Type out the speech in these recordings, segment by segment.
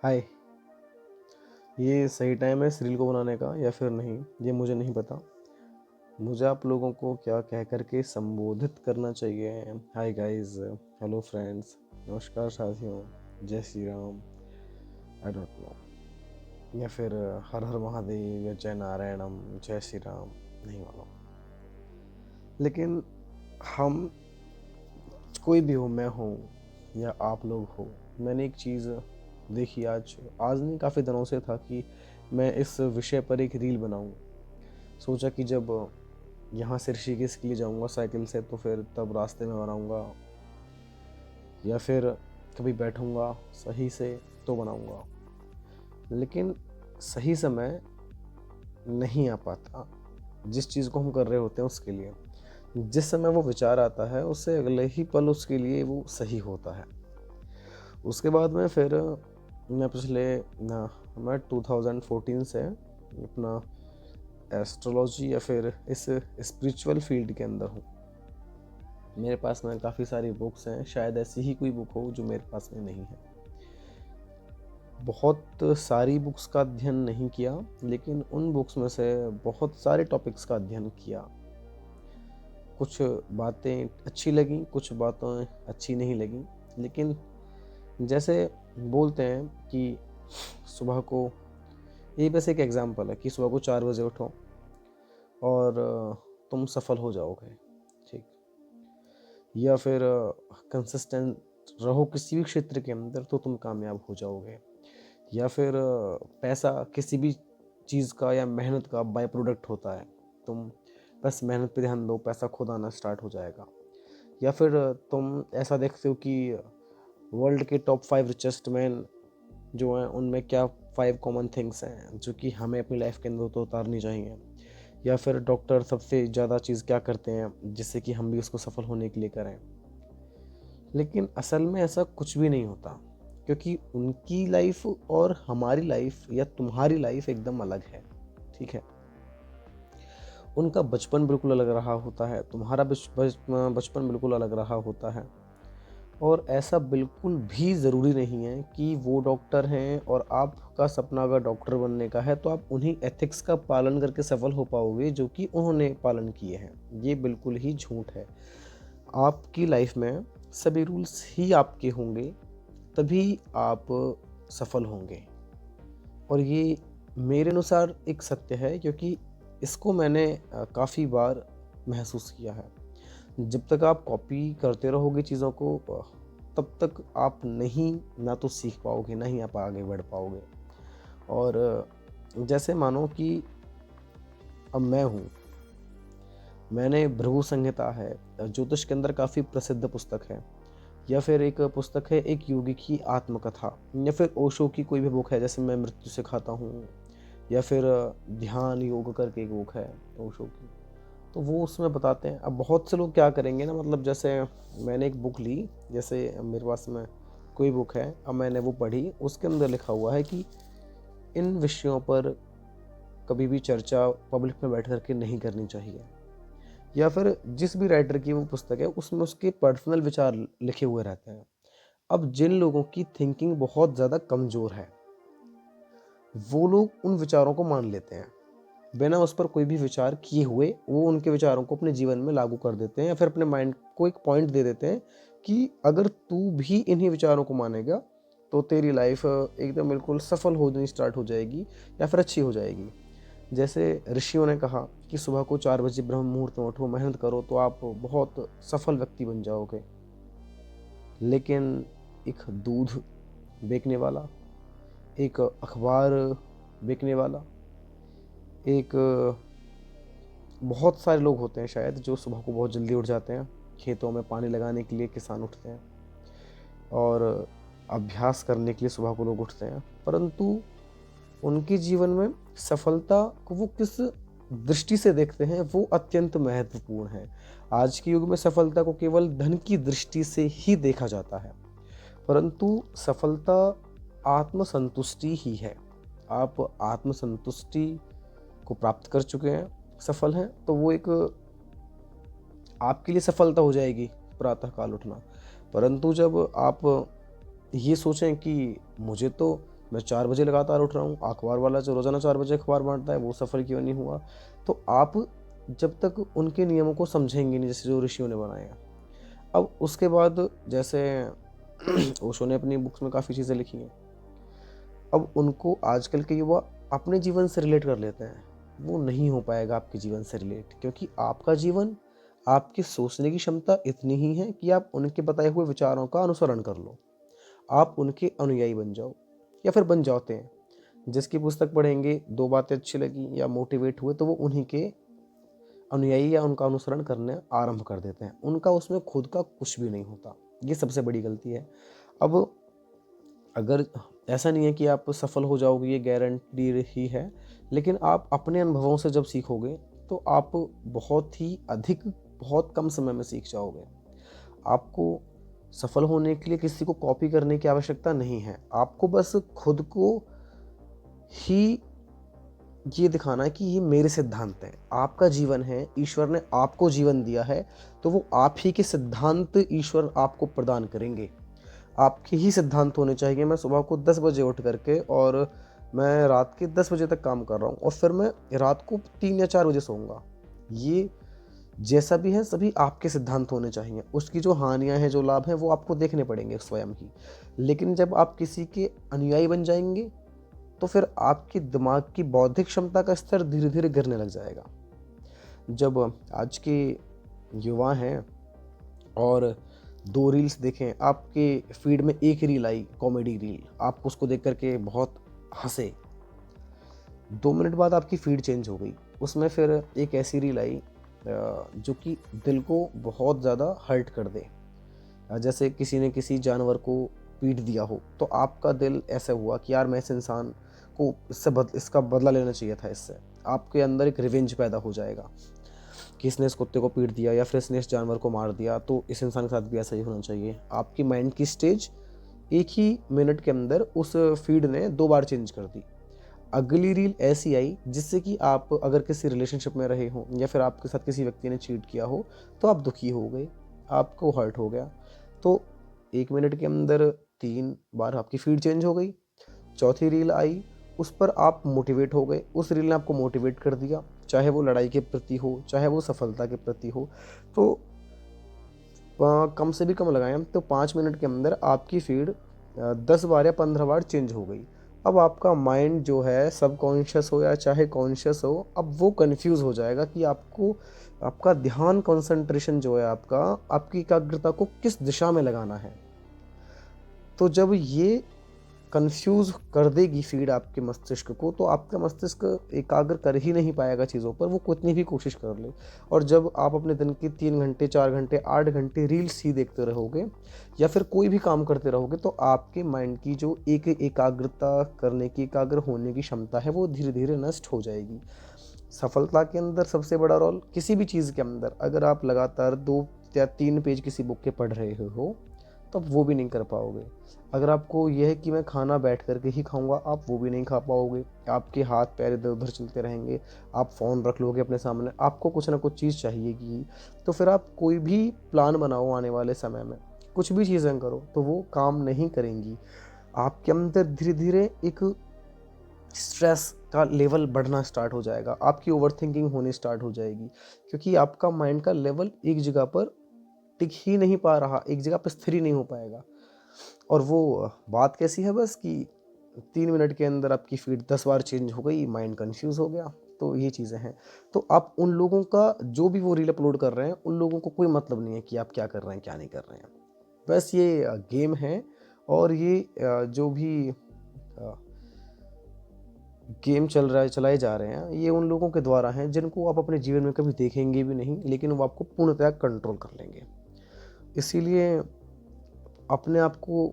हाय। ये सही टाइम है इस रील को बनाने का या फिर नहीं, ये मुझे नहीं पता। मुझे आप लोगों को क्या कह कर के संबोधित करना चाहिए। हाय गाइस, हेलो फ्रेंड्स, नमस्कार साथियों, जय Shri Ram, I don't know, या फिर हर हर महादेव या जय नारायणम, जय श्री राम, नहीं मालूम। लेकिन हम, कोई भी हो, मैं हूँ या आप लोग हो, मैंने एक चीज़ देखी आज आज नहीं, काफ़ी दिनों से था कि मैं इस विषय पर एक रील बनाऊं। सोचा कि जब यहाँ से ऋषिकेश के लिए जाऊँगा साइकिल से तो फिर तब रास्ते में बनाऊँगा, या फिर कभी बैठूँगा सही से तो बनाऊँगा। लेकिन सही समय नहीं आ पाता जिस चीज़ को हम कर रहे होते हैं उसके लिए। जिस समय वो विचार आता है उससे अगले ही पल उसके लिए वो सही होता है। उसके बाद में फिर मैं पिछले मैं 2014 से अपना एस्ट्रोलॉजी या फिर इस स्पिरिचुअल फील्ड के अंदर हूँ। मेरे पास में काफ़ी सारी बुक्स हैं, शायद ऐसी ही कोई बुक हो जो मेरे पास में नहीं है। बहुत सारी बुक्स का अध्ययन नहीं किया, लेकिन उन बुक्स में से बहुत सारे टॉपिक्स का अध्ययन किया। कुछ बातें अच्छी लगीं, कुछ बातें अच्छी नहीं लगीं। लेकिन जैसे बोलते हैं कि सुबह को, ये बस एक एग्जांपल है कि सुबह को 4 बजे उठो और तुम सफल हो जाओगे, ठीक। या फिर कंसिस्टेंट रहो किसी भी क्षेत्र के अंदर तो तुम कामयाब हो जाओगे। या फिर पैसा किसी भी चीज़ का या मेहनत का बाय प्रोडक्ट होता है। तुम बस मेहनत पे ध्यान दो, पैसा खुद आना स्टार्ट हो जाएगा। या फिर तुम ऐसा देखते हो कि वर्ल्ड के टॉप 5 रिचेस्ट मैन जो हैं उनमें क्या 5 कॉमन थिंग्स हैं जो कि हमें अपनी लाइफ के अंदर तो उतारनी चाहिए। या फिर डॉक्टर सबसे ज़्यादा चीज़ क्या करते हैं जिससे कि हम भी उसको सफल होने के लिए करें। लेकिन असल में ऐसा कुछ भी नहीं होता, क्योंकि उनकी लाइफ और हमारी लाइफ या तुम्हारी लाइफ एकदम अलग है, ठीक है। उनका बचपन बिल्कुल अलग रहा होता है, तुम्हारा बचपन बिल्कुल अलग रहा होता है। और ऐसा बिल्कुल भी ज़रूरी नहीं है कि वो डॉक्टर हैं और आपका सपना अगर डॉक्टर बनने का है तो आप उन्हीं एथिक्स का पालन करके सफल हो पाओगे जो कि उन्होंने पालन किए हैं। ये बिल्कुल ही झूठ है। आपकी लाइफ में सभी रूल्स ही आपके होंगे, तभी आप सफल होंगे। और ये मेरे अनुसार एक सत्य है, क्योंकि इसको मैंने काफ़ी बार महसूस किया है। जब तक आप कॉपी करते रहोगे चीज़ों को, तब तक आप ना तो सीख पाओगे, ना ही आप आगे बढ़ पाओगे। और जैसे मानो कि अब मैं हूँ, मैंने भृगु संहिता है, ज्योतिष के अंदर काफ़ी प्रसिद्ध पुस्तक है। या फिर एक पुस्तक है एक योगी की आत्मकथा, या फिर ओशो की कोई भी बुक है, जैसे मैं मृत्यु से खाता हूँ, या फिर ध्यान योग करके एक बुक है ओशो की। तो वो उसमें बताते हैं। अब बहुत से लोग क्या करेंगे ना, मतलब जैसे मैंने एक बुक ली, जैसे मेरे पास में कोई बुक है, अब मैंने वो पढ़ी, उसके अंदर लिखा हुआ है कि इन विषयों पर कभी भी चर्चा पब्लिक में बैठ करके नहीं करनी चाहिए। या फिर जिस भी राइटर की वो पुस्तक है उसमें उसके पर्सनल विचार लिखे हुए रहते हैं। अब जिन लोगों की थिंकिंग बहुत ज़्यादा कमज़ोर है, वो लोग उन विचारों को मान लेते हैं, बिना उस पर कोई भी विचार किए हुए वो उनके विचारों को अपने जीवन में लागू कर देते हैं, या फिर अपने माइंड को एक पॉइंट दे देते हैं कि अगर तू भी इन्हीं विचारों को मानेगा तो तेरी लाइफ एकदम बिल्कुल सफल होनी स्टार्ट हो जाएगी या फिर अच्छी हो जाएगी। जैसे ऋषियों ने कहा कि सुबह को 4 बजे ब्रह्म मुहूर्त में उठो, मेहनत करो तो आप बहुत सफल व्यक्ति बन जाओगे। लेकिन एक दूध बेचने वाला, एक अखबार बेचने वाला, एक बहुत सारे लोग होते हैं शायद जो सुबह को बहुत जल्दी उठ जाते हैं, खेतों में पानी लगाने के लिए किसान उठते हैं, और अभ्यास करने के लिए सुबह को लोग उठते हैं। परंतु उनके जीवन में सफलता को वो किस दृष्टि से देखते हैं वो अत्यंत महत्वपूर्ण है। आज के युग में सफलता को केवल धन की दृष्टि से ही देखा जाता है, परंतु सफलता आत्मसंतुष्टि ही है। आप आत्मसंतुष्टि को प्राप्त कर चुके हैं, सफल हैं, तो वो एक आपके लिए सफलता हो जाएगी प्रातः काल उठना। परंतु जब आप ये सोचें कि मुझे तो मैं 4 बजे लगातार उठ रहा हूँ, अखबार वाला जो रोज़ाना 4 बजे अखबार बाँटता है वो सफल क्यों नहीं हुआ? तो आप जब तक उनके नियमों को समझेंगे नहीं, जैसे जो ऋषियों ने बनाए हैं। अब उसके बाद जैसे ओशो ने अपनी बुक्स में काफ़ी चीज़ें लिखी हैं। अब उनको आजकल के युवा अपने जीवन से रिलेट कर लेते हैं। वो नहीं हो पाएगा आपके जीवन से रिलेट, क्योंकि आपका जीवन, आपकी सोचने की क्षमता इतनी ही है कि आप उनके बताए हुए विचारों का अनुसरण कर लो। आप उनके अनुयायी बन जाओ या फिर बन जाते हैं। जिसकी पुस्तक पढ़ेंगे, 2 बातें अच्छी लगी या मोटिवेट हुए तो वो उन्हीं के अनुयायी या उनका अनुसरण करने आरंभ कर देते हैं। उनका उसमें खुद का कुछ भी नहीं होता। ये सबसे बड़ी गलती है। अब अगर ऐसा नहीं है कि आप सफल हो जाओगे, ये गारंटी ही है, लेकिन आप अपने अनुभवों से जब सीखोगे तो आप बहुत ही अधिक, बहुत कम समय में सीख जाओगे। आपको सफल होने के लिए किसी को कॉपी करने की आवश्यकता नहीं है। आपको बस खुद को ही ये दिखाना है कि ये मेरे सिद्धांत हैं। आपका जीवन है, ईश्वर ने आपको जीवन दिया है, तो वो आप ही के सिद्धांत ईश्वर आपको प्रदान करेंगे। आपके ही सिद्धांत होने चाहिए। मैं सुबह को 10 बजे उठ करके और मैं रात के 10 बजे तक काम कर रहा हूँ और फिर मैं रात को 3 या 4 बजे सोऊंगा। ये जैसा भी है सभी आपके सिद्धांत होने चाहिए। उसकी जो हानियाँ हैं, जो लाभ हैं, वो आपको देखने पड़ेंगे स्वयं ही। लेकिन जब आप किसी के अनुयायी बन जाएंगे तो फिर आपके दिमाग की बौद्धिक क्षमता का स्तर धीरे धीरे गिरने लग जाएगा। जब आज के युवा हैं और 2 रील्स देखें, आपके फीड में एक रील आई कॉमेडी रील, आप उसको देख करके बहुत हंसे, 2 मिनट बाद आपकी फीड चेंज हो गई। उसमें फिर एक ऐसी रील आई जो कि दिल को बहुत ज़्यादा हर्ट कर दे। जैसे किसी ने किसी जानवर को पीट दिया हो, तो आपका दिल ऐसा हुआ कि यार मैं इस इंसान को इसका बदला लेना चाहिए था इससे। आपके अंदर एक रिवेंज पैदा हो जाएगा कि इसने इस कुत्ते को पीट दिया या फिर इसने इस जानवर को मार दिया, तो इस इंसान के साथ भी ऐसा ही होना चाहिए। आपकी माइंड की स्टेज एक ही मिनट के अंदर उस फीड ने 2 बार चेंज कर दी। अगली रील ऐसी आई जिससे कि आप अगर किसी रिलेशनशिप में रहे हो या फिर आपके साथ किसी व्यक्ति ने चीट किया हो, तो आप दुखी हो गए, आपको हर्ट हो गया। तो 1 मिनट के अंदर 3 बार आपकी फीड चेंज हो गई। चौथी रील आई, उस पर आप मोटिवेट हो गए, उस रील ने आपको मोटिवेट कर दिया, चाहे वो लड़ाई के प्रति हो, चाहे वो सफलता के प्रति हो। तो कम से भी कम लगाएं तो 5 मिनट के अंदर आपकी फीड 10 बार या 15 बार चेंज हो गई। अब आपका माइंड जो है, सबकॉन्शियस हो या चाहे कॉन्शियस हो, अब वो कंफ्यूज हो जाएगा कि आपको आपका ध्यान, कंसंट्रेशन जो है आपका, आपकी एकाग्रता को किस दिशा में लगाना है। तो जब ये कंफ्यूज कर देगी फीड आपके मस्तिष्क को, तो आपका मस्तिष्क एकाग्र कर ही नहीं पाएगा चीज़ों पर, वो कितनी भी कोशिश कर ले। और जब आप अपने दिन के 3 घंटे, 4 घंटे, 8 घंटे रील्स ही देखते रहोगे या फिर कोई भी काम करते रहोगे, तो आपके माइंड की जो एक एकाग्रता करने की, एकाग्र होने की क्षमता है, वो धीरे धीरे नष्ट हो जाएगी। सफलता के अंदर सबसे बड़ा रोल, किसी भी चीज़ के अंदर अगर आप लगातार 2 या 3 पेज किसी बुक के पढ़ रहे हो, तब वो भी नहीं कर पाओगे। अगर आपको यह है कि मैं खाना बैठ करके ही खाऊंगा, आप वो भी नहीं खा पाओगे। आपके हाथ पैर इधर उधर चलते रहेंगे, आप फ़ोन रख लोगे अपने सामने, आपको कुछ ना कुछ चीज़ चाहिएगी। तो फिर आप कोई भी प्लान बनाओ आने वाले समय में, कुछ भी चीज़ें करो, तो वो काम नहीं करेंगी। आपके अंदर धीरे धीरे एक स्ट्रेस का लेवल बढ़ना स्टार्ट हो जाएगा, आपकी ओवरथिंकिंग होनी स्टार्ट हो जाएगी, क्योंकि आपका माइंड का लेवल एक जगह पर टिक ही नहीं पा रहा, एक जगह पर स्थिर ही नहीं हो पाएगा। और वो बात कैसी है बस कि 3 मिनट के अंदर आपकी फीड 10 बार चेंज हो गई, माइंड कन्फ्यूज़ हो गया। तो ये चीज़ें हैं। तो आप उन लोगों का, जो भी वो रील अपलोड कर रहे हैं, उन लोगों को कोई मतलब नहीं है कि आप क्या कर रहे हैं, क्या नहीं कर रहे हैं। बस ये गेम है, और ये जो भी गेम चल रहा है, चलाए जा रहे हैं, ये उन लोगों के द्वारा हैं जिनको आप अपने जीवन में कभी देखेंगे भी नहीं, लेकिन वो आपको पूर्णतः कंट्रोल कर लेंगे। इसीलिए अपने आप को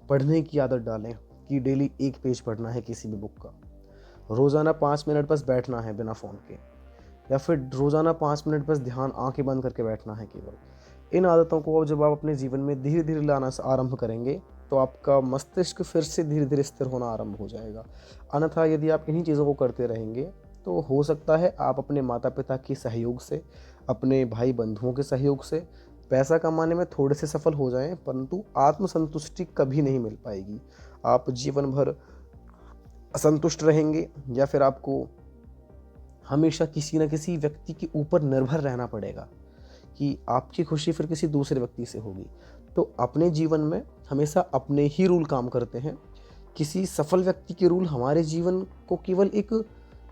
पढ़ने की आदत डालें कि डेली 1 पेज पढ़ना है किसी भी बुक का। रोज़ाना 5 मिनट बस बैठना है बिना फ़ोन के, या फिर रोज़ाना 5 मिनट बस ध्यान, आंखें बंद करके बैठना है केवल। इन आदतों को जब आप अपने जीवन में धीरे धीरे लाना आरंभ करेंगे, तो आपका मस्तिष्क फिर से धीरे धीरे स्थिर होना आरंभ हो जाएगा। अन्यथा यदि आप इन्हीं चीज़ों को करते रहेंगे, तो हो सकता है आप अपने माता पिता के सहयोग से, अपने भाई बंधुओं के सहयोग से पैसा कमाने में थोड़े से सफल हो जाएं, परंतु आत्मसंतुष्टि कभी नहीं मिल पाएगी। आप जीवन भर असंतुष्ट रहेंगे, या फिर आपको हमेशा किसी न किसी व्यक्ति के ऊपर निर्भर रहना पड़ेगा कि आपकी खुशी फिर किसी दूसरे व्यक्ति से होगी। तो अपने जीवन में हमेशा अपने ही रूल काम करते हैं। किसी सफल व्यक्ति के रूल हमारे जीवन को केवल एक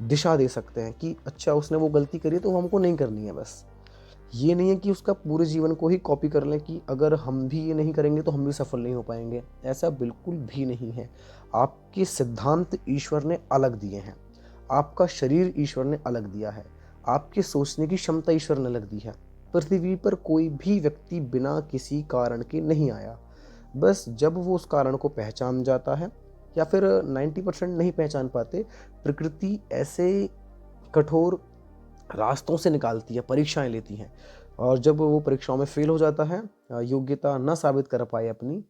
दिशा दे सकते हैं कि अच्छा उसने वो गलती करी है तो वो हमको नहीं करनी है बस। ये नहीं है कि उसका पूरे जीवन को ही कॉपी कर लें कि अगर हम भी ये नहीं करेंगे तो हम भी सफल नहीं हो पाएंगे। ऐसा बिल्कुल भी नहीं है। आपके सिद्धांत ईश्वर ने अलग दिए हैं, आपका शरीर ईश्वर ने अलग दिया है, आपके सोचने की क्षमता ईश्वर ने अलग दी है। पृथ्वी पर कोई भी व्यक्ति बिना किसी कारण के नहीं आया। बस जब वो उस कारण को पहचान जाता है, या फिर 90% नहीं पहचान पाते, प्रकृति ऐसे कठोर रास्तों से निकालती है, परीक्षाएं लेती हैं, और जब वो परीक्षाओं में फेल हो जाता है, योग्यता न साबित कर पाए अपनी,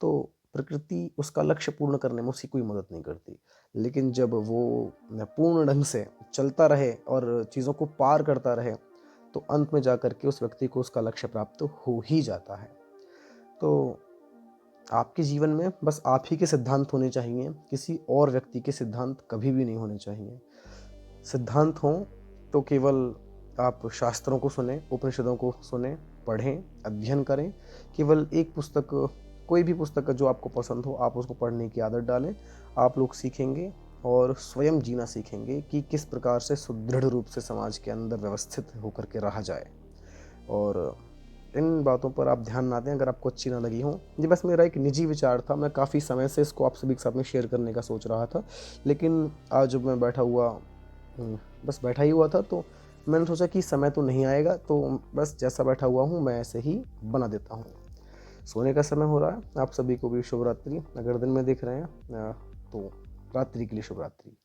तो प्रकृति उसका लक्ष्य पूर्ण करने में उसकी कोई मदद नहीं करती। लेकिन जब वो पूर्ण ढंग से चलता रहे और चीज़ों को पार करता रहे, तो अंत में जाकर के उस व्यक्ति को उसका लक्ष्य प्राप्त हो ही जाता है। तो आपके जीवन में बस आप ही के सिद्धांत होने चाहिए, किसी और व्यक्ति के सिद्धांत कभी भी नहीं होने चाहिए। सिद्धांत हों तो केवल आप शास्त्रों को सुने, उपनिषदों को सुने, पढ़ें, अध्ययन करें। केवल एक पुस्तक, कोई भी पुस्तक जो आपको पसंद हो, आप उसको पढ़ने की आदत डालें। आप लोग सीखेंगे और स्वयं जीना सीखेंगे कि किस प्रकार से सुदृढ़ रूप से समाज के अंदर व्यवस्थित होकर के रहा जाए। और इन बातों पर आप ध्यान ना दें अगर आपको अच्छी ना लगी हो। ये बस मेरा एक निजी विचार था, मैं काफ़ी समय से इसको आप सभी के साथ में शेयर करने का सोच रहा था, लेकिन आज जब मैं बस बैठा ही हुआ था, तो मैंने सोचा कि समय तो नहीं आएगा, तो बस जैसा बैठा हुआ हूँ मैं ऐसे ही बना देता हूँ। सोने का समय हो रहा है, आप सभी को भी शुभ रात्रि। अगर दिन में देख रहे हैं तो रात्रि के लिए शुभ रात्रि।